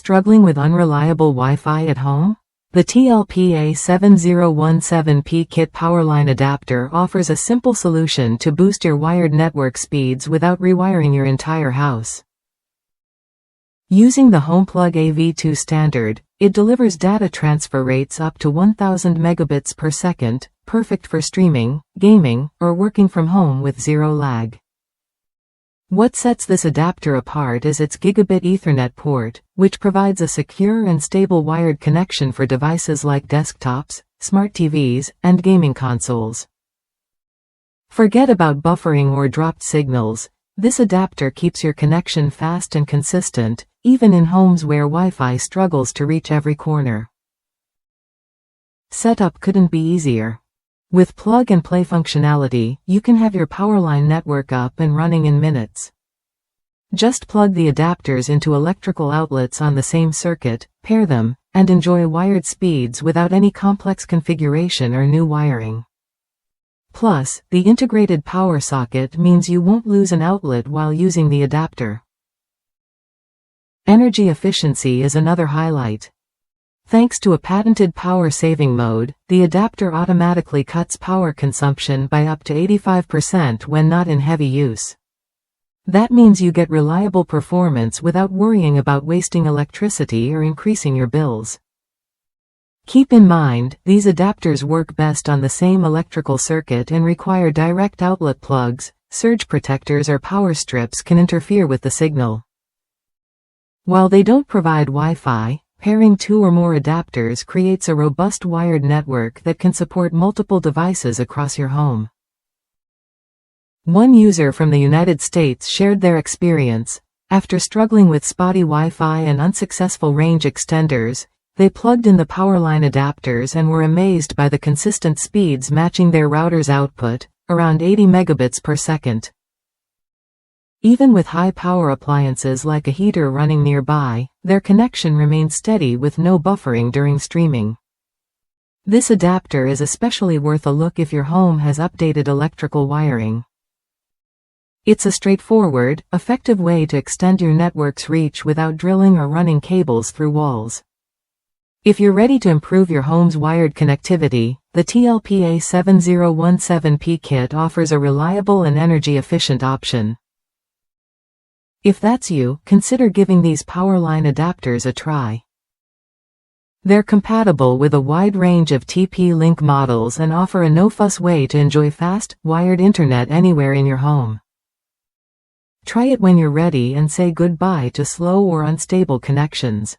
Struggling with unreliable Wi-Fi at home? The TL-PA7017P KIT Powerline adapter offers a simple solution to boost your wired network speeds without rewiring your entire house. Using the HomePlug AV2 standard, it delivers data transfer rates up to 1000 megabits per second, perfect for streaming, gaming, or working from home with zero lag. What sets this adapter apart is its gigabit Ethernet port, which provides a secure and stable wired connection for devices like desktops, smart TVs, and gaming consoles. Forget about buffering or dropped signals. This adapter keeps your connection fast and consistent, even in homes where Wi-Fi struggles to reach every corner. Setup couldn't be easier. With plug-and-play functionality, you can have your Powerline network up and running in minutes. Just plug the adapters into electrical outlets on the same circuit, pair them, and enjoy wired speeds without any complex configuration or new wiring. Plus, the integrated power socket means you won't lose an outlet while using the adapter. Energy efficiency is another highlight. Thanks to a patented power-saving mode, the adapter automatically cuts power consumption by up to 85% when not in heavy use. That means you get reliable performance without worrying about wasting electricity or increasing your bills. Keep in mind, these adapters work best on the same electrical circuit and require direct outlet plugs. Surge protectors or power strips can interfere with the signal. While they don't provide Wi-Fi, pairing two or more adapters creates a robust wired network that can support multiple devices across your home. One user from the United States shared their experience. After struggling with spotty Wi-Fi and unsuccessful range extenders, they plugged in the Powerline adapters and were amazed by the consistent speeds matching their router's output, around 80 megabits per second. Even with high-power appliances like a heater running nearby, their connection remained steady with no buffering during streaming. This adapter is especially worth a look if your home has updated electrical wiring. It's a straightforward, effective way to extend your network's reach without drilling or running cables through walls. If you're ready to improve your home's wired connectivity, the TL-PA7017P KIT offers a reliable and energy-efficient option. If that's you, consider giving these Powerline adapters a try. They're compatible with a wide range of TP-Link models and offer a no-fuss way to enjoy fast, wired internet anywhere in your home. Try it when you're ready and say goodbye to slow or unstable connections.